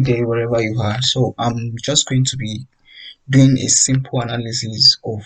day wherever you are. So I'm just going to be doing a simple analysis of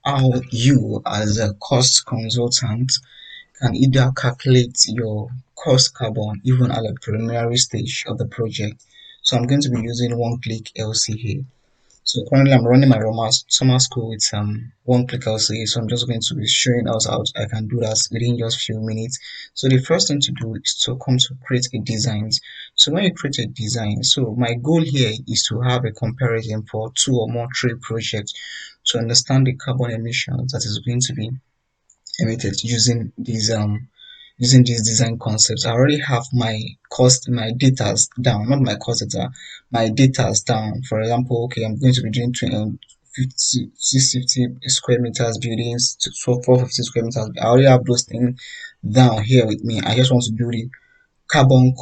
how you as a cost consultant can either calculate your cost carbon even at a preliminary stage of the project. So I'm going to be using one click LCA. So currently I'm running my summer school with one click LCA. So I'm just going to be showing us how I can do that within just few minutes. So the first thing to do is to come to create a design. So when you create a design, so my goal here is to have a comparison for two or more trade projects to understand the carbon emissions that is going to be emitted using these design concepts. I already have my data down, not my cost data, my data down. For example, okay, I'm going to be doing 650 square meters buildings to 450 square meters. I already have those things down here with me. I just want to do the carbon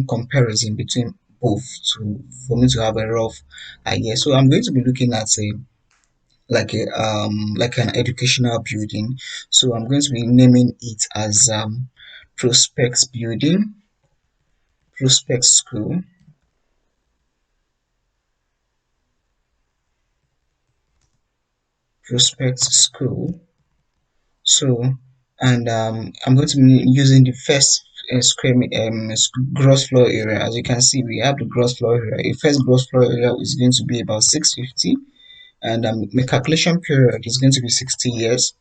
comparison between both to for me to have a rough idea. So I'm going to be looking at a like an educational building. So I'm going to be naming it as Prospects Building, Prospect School, Prospect School. So and I'm going to be using the first gross floor area. As you can see, we have the gross floor area. The first gross floor area is going to be about 650, and the calculation period is going to be 60 years.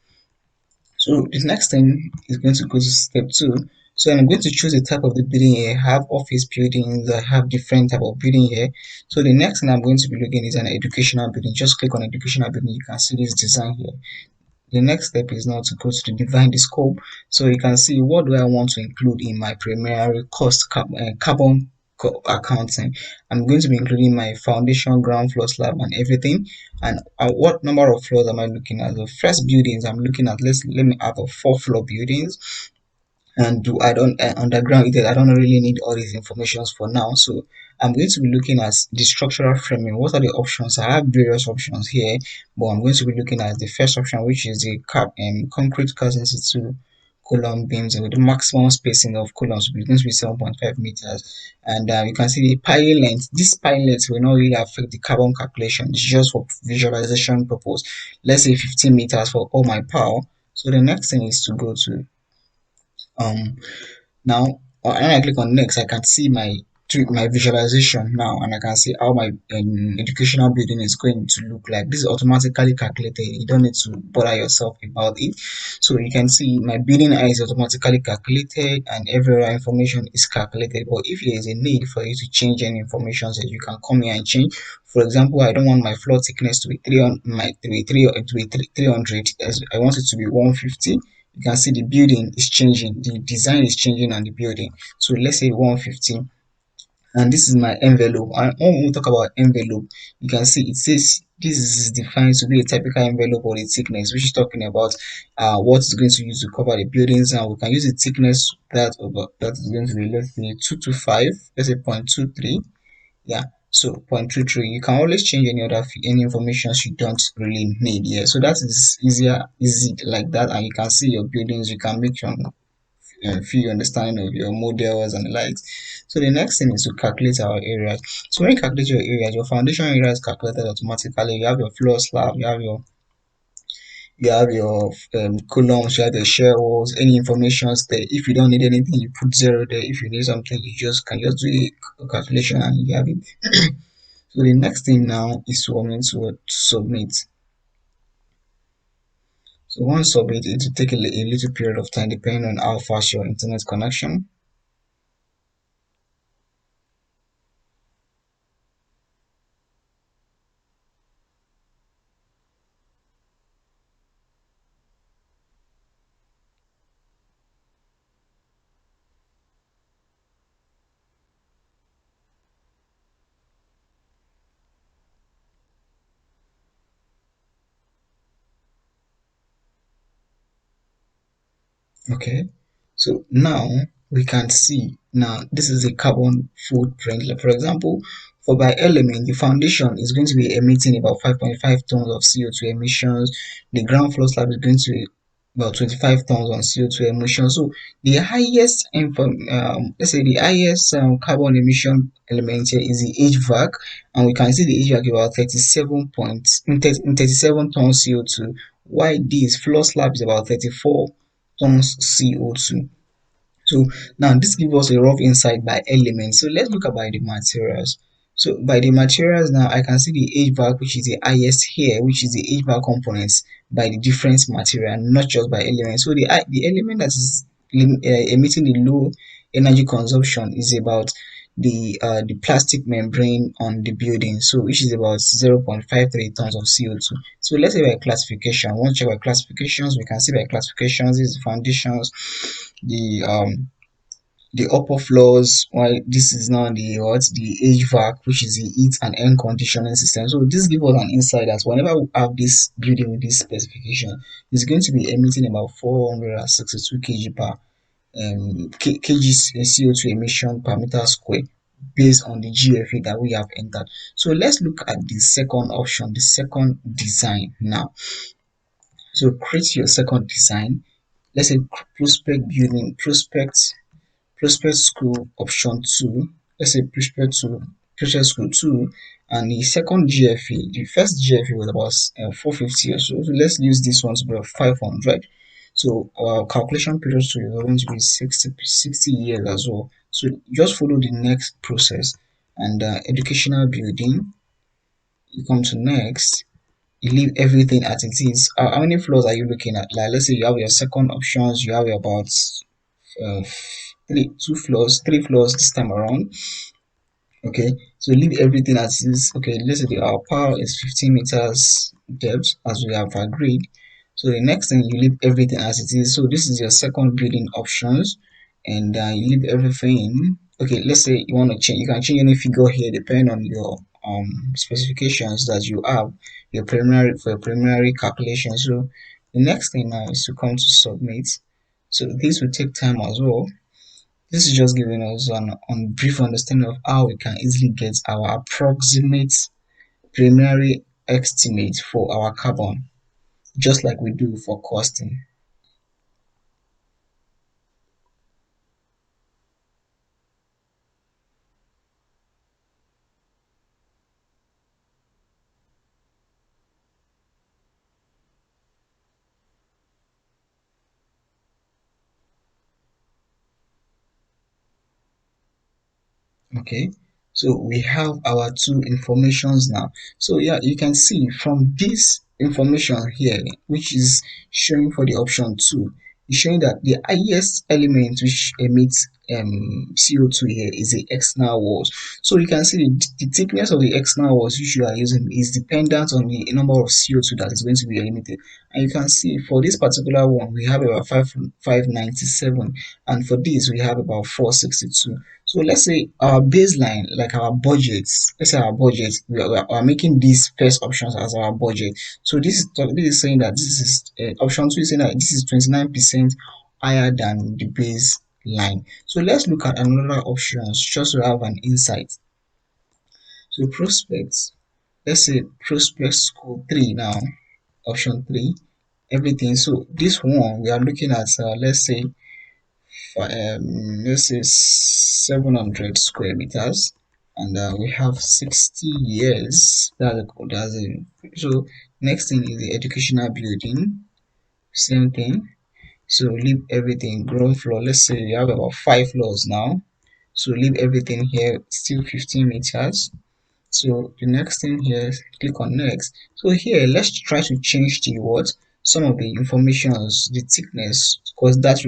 So the next thing is going to go to step two. So I'm going to choose the type of the building here. I have office buildings, I have different type of building here. So the next thing I'm going to be looking is an educational building. Just click on educational building. You can see this design here. The next step is now to go to define the scope. So you can see what do I want to include in my primary carbon accounting. I'm going to be including my foundation, ground floor, slab, and everything. And what number of floors am I looking at? The first buildings I'm looking at. Let me have a 4 floor buildings. And do I don't underground it. I don't really need all these informations for now. So I'm going to be looking at the structural framing. What are the options? I have various options here, but I'm going to be looking at the first option, which is the concrete cast in situ column beams with the maximum spacing of columns will be going to be 7.5 meters. And you can see the pile length. This pile length will not really affect the carbon calculation. It's just for visualization purpose. Let's say 15 meters for all my power. So the next thing is to go to um now, when I click on next, I can see my visualization now, and I can see how my educational building is going to look like. This is automatically calculated. You don't need to bother yourself about it. So you can see my building height is automatically calculated, and every other information is calculated. But if there is a need for you to change any information, so you can come here and change. For example, I don't want my floor thickness to be 300, to be 300. I want it to be 150. You can see the building is changing, the design is changing on the building. So let's say 150, and this is my envelope. And when we talk about envelope, you can see it says this is defined to be a typical envelope or the thickness, which is talking about what is going to use to cover the buildings. And we can use the thickness that is going to be, let's say, 225, let's say 0.23. Yeah, so 0.23. You can always change any information you don't really need here. So that is easy like that, and you can see your buildings. You can make your feel understanding of your models and the likes. So the next thing is to calculate our areas. So when you calculate your areas, your foundation area is calculated automatically. You have your floor slab, you have your columns, you have your shear walls, any informations there. If you don't need anything, you put zero there. If you need something, you just can just do a calculation and you have it. So the next thing now is for me to submit. So once submit, it will take a little period of time depending on how fast your internet connection. Okay, so now we can see now this is a carbon footprint. Like for example, for by element, the foundation is going to be emitting about 5.5 tons of CO2 emissions. The ground floor slab is going to about 25 tons on CO2 emission. So the highest let's say the highest carbon emission element here is the HVAC, and we can see the HVAC about 37 tons CO2, while this floor slab is about 34 tons CO2. So now this gives us a rough insight by element. So let's look at by the materials. So by the materials now, I can see the HVAC, which is the highest here, which is the HVAC components by the different material, not just by element. So the element that is emitting the low energy consumption is about the plastic membrane on the building, so which is about 0.53 tons of CO2. So let's say by classification, once check by classifications, we can see by classifications is foundations, the upper floors, while this is now the HVAC, which is the heat and air conditioning system. So this gives us an insight that whenever we have this building with this specification, it's going to be emitting about 462 kg per kg CO2 emission per meter square based on the GFA that we have entered. So let's look at the second option, the second design now. So create your second design. Let's say prospect school option 2. Let's say prospect school 2, and the second GFA, the first GFA was about 450 or so. So let's use this one to be 500. So our calculation period is going to be 60 years as well. So just follow the next process, and educational building, you come to next, you leave everything as it is. How many floors are you looking at? Like let's say you have your second options, you have about uh, three floors this time around. Okay, so leave everything as is. Okay, let's say our power is 15 meters depth as we have agreed. So the next thing, you leave everything as it is. So this is your second building options, and you leave everything. Okay, let's say you want to change, you can change any figure here depending on your specifications that you have, your preliminary for your preliminary calculation. So the next thing now is to come to submit. So this will take time as well. This is just giving us an brief understanding of how we can easily get our approximate preliminary estimate for our carbon, just like we do for costing. Okay, so we have our two informations now. So yeah, you can see from this information here, which is showing for the option 2, is showing that the highest element which emits CO2 here is the external walls. So you can see the thickness of the external walls which you are using is dependent on the number of CO2 that is going to be emitted. And you can see for this particular one we have about 597, and for this we have about 462. So let's say our baseline, like our budget, let's say our budget, we are making these first options as our budget. So this is saying that this is option 2 is saying that this is 29% higher than the baseline. So let's look at another options just to have an insight. So prospects, let's say prospect school 3 now, option 3, everything. So this one we are looking at, let's say 700 square meters, and we have 60 years. That's it. So next thing is the educational building, same thing. So leave everything ground floor. Let's say you have about 5 floors now, so leave everything here, still 15 meters. So the next thing here, click on next. So here, let's try to change the what, some of the informations, the thickness, because that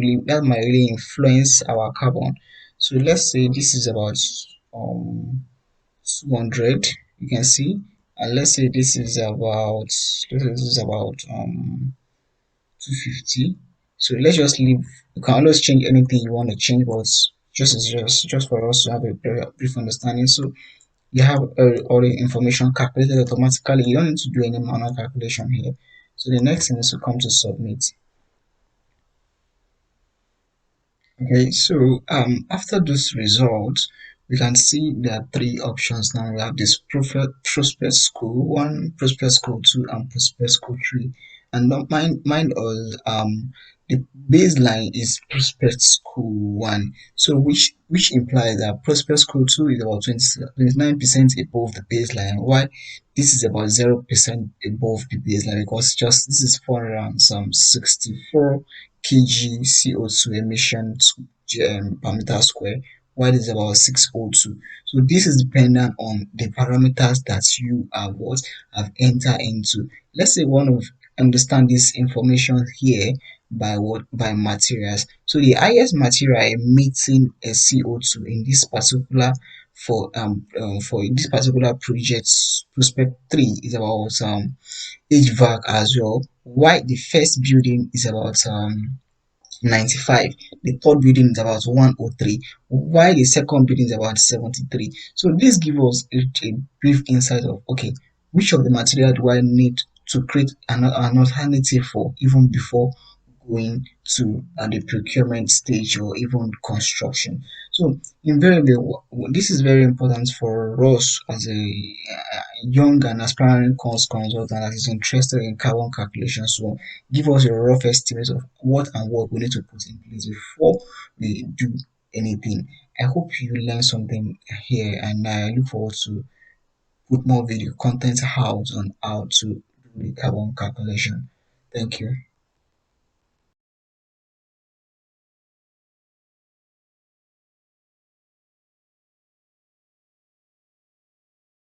might really influence our carbon. So let's say this is about 200, you can see, and let's say this is about 250. So let's just leave. You can always change anything you want to change, but just for us to have a brief understanding. So you have all the information calculated automatically. You don't need to do any manual calculation here. So the next thing is to come to submit. Okay, so after this result, we can see there are three options now. We have this prospect school 1, prospect school 2, and prospect school 3. and not mine was the baseline is Prospect School 1, so which implies that Prospect School 2 is about 29% above the baseline. Why this is about 0% above the baseline? Because just this is for around some 64 kg CO2 emission per meter square, while this is about 602. So this is dependent on the parameters that you have entered into. Let's say one of understand this information here by what by materials. So the highest material emitting a CO2 in this particular for this particular project prospect 3 is about HVAC as well. While the first building is about 95, the third building is about 103, while the second building is about 73. So this gives us a brief insight of okay, which of the material do I need to create an alternative for even before going to the procurement stage or even construction. So invariably, this is very important for us as a young and aspiring cost consultant that is interested in carbon calculation. So give us a rough estimate of what and what we need to put in place before we do anything. I hope you learned something here, and I look forward to put more video content out on how to do the carbon calculation. Thank you.